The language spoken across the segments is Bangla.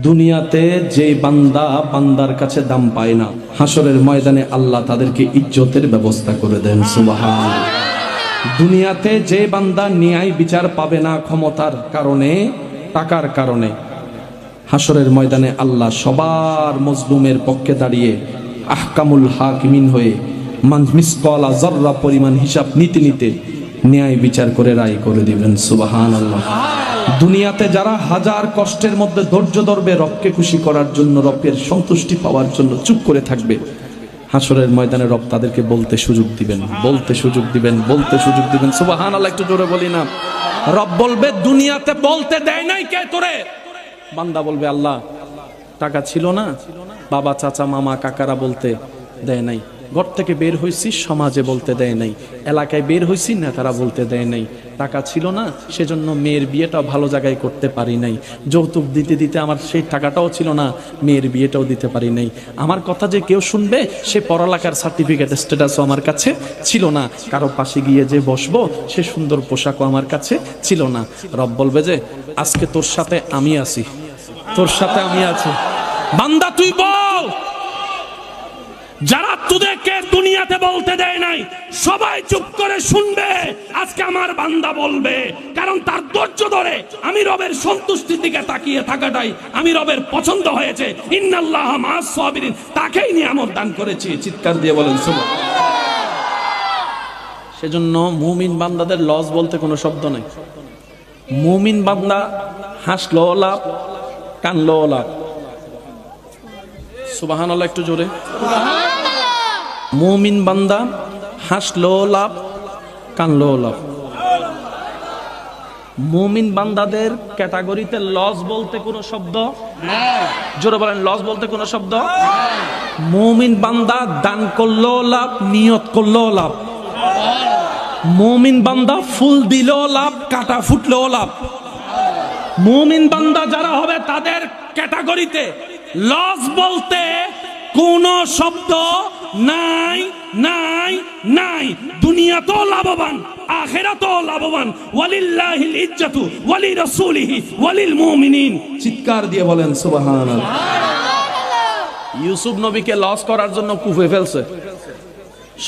দুনিয়াতে যে বান্দা বান্দার কাছে দাম পায় না, হাসরের ময়দানে আল্লাহ তাদেরকে ইজ্জতের ব্যবস্থা করে দেন। সুবহানাল্লাহ। দুনিয়াতে যে বান্দা ন্যায় বিচার পাবে না ক্ষমতার কারণে, টাকার কারণে, হাসরের ময়দানে আল্লাহ সবার মজলুমের পক্ষে দাঁড়িয়ে আহকামুল হাকিমিন হয়ে মিসকালা যাররা পরিমাণ হিসাব নিতে নিতে ন্যায় বিচার করে রায় করে দিবেন। সুবহানাল্লাহ। দুনিয়াতে যারা হাজার কষ্টের মধ্যে ধৈর্য ধরবে রবকে খুশি করার জন্য, রবের সন্তুষ্টি পাওয়ার জন্য চুপ করে থাকবে, হাসরের ময়দানে রব তাদেরকে বলতে সুযোগ দিবেন, বলতে সুযোগ দিবেন, বলতে সুযোগ দিবেন। সুবহানাল্লাহ। একটু জোরে বলি না? রব বলবে দুনিয়াতে বলতে দেয় নাই কে তোরে? বান্দা বলবে আল্লাহ টাকা ছিল না, বাবা চাচা মামা কাকারা বলতে দেয় নাই, ঘর থেকে বের হয়েছি সমাজে বলতে দেয় নাই, এলাকায় বের হয়েছি নেতারা বলতে দেয় নাই, টাকা ছিল না সেজন্য মেয়ের বিয়েটাও ভালো জায়গায় করতে পারি নাই, যৌতুক দিতে দিতে আমার সেই টাকাটাও ছিল না, মেয়ের বিয়েটাও দিতে পারি নাই, আমার কথা যে কেউ শুনবে সে পড়ালেখার সার্টিফিকেট স্ট্যাটাসও আমার কাছে ছিল না, কারো পাশে গিয়ে যে বসবো সে সুন্দর পোশাকও আমার কাছে ছিল না। রব বলবে যে আজকে তোর সাথে আমি আছি, তোর সাথে আমি আছি। বান্দা তুই বল, যারা তোদেরকে দুনিয়াতে বলতে দেয় নাই সবাই চুপ করে শুনবে, আজকে আমার বান্দা বলবে, কারণ তার ধৈর্য ধরে আমি রবের সন্তুষ্টির দিকে তাকিয়ে থাকাটাই আমি রবের পছন্দ হয়েছে। ইন্নাল্লাহ মা'আস সাবিরিন, তাকেই নিয়ামত দান করেছি। চিৎকার দিয়ে বলেন সুবহানাল্লাহ। সেজন্য মুমিন বান্দাদের লস বলতে কোনো শব্দ নেই। মুমিন বান্দা হাসলো লাভ, কানলো লাভ। সুবহানাল্লাহ। একটু জোরে। মুমিন বান্দা হাসলো লাভ, কানলো লাভ। মুমিন বান্দাদের ক্যাটাগরিতে লস বলতে কোনো শব্দ নেই। জোরে বলেন, লস বলতে কোনো শব্দ। মুমিন বান্দা দান করলো লাভ, নিয়ত করলো লাভ। মুমিন বান্দা ফুল দিলো লাভ, কাটা ফুটলো লাভ। মুমিন বান্দা যারা হবে তাদের ক্যাটাগরিতে লস বলতে কোন শব্দ নাই, নাই, নাই। দুনিয়াতেও লাভবান, আখিরাতেও লাভবান। ওয়ালিল্লাহিল ইজ্জাতু ওয়ালি রাসূলিহি ওয়ালিল মুমিনিন। চিৎকার দিয়ে বলেন সুবহানাল্লাহ। ইউসুফ নবীকে লস করার জন্য কুফে ফেলছে,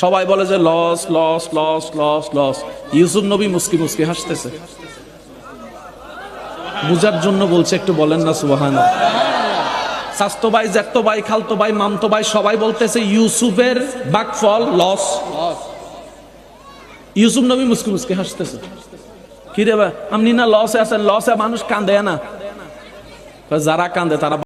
সবাই বলে যে loss loss loss loss loss. Yusuf নবী মুস্কি মুস্কি হাসতেছে। বুঝার জন্য বলছে, একটু বলেন না সুবহানাল্লাহ। শাস্তো ভাই, জ্যাঠতো ভাই, খালতো ভাই, মামতো ভাই সবাই বলতেছে ইউসুফের ভাগফল লস। ইউসুফ নবী মুস্কি মুস্কি হাসতেছে। কি রে ভাই আপনি না লসে আছেন? লসে মানুষ কান্দে না, যারা কান্দে তারা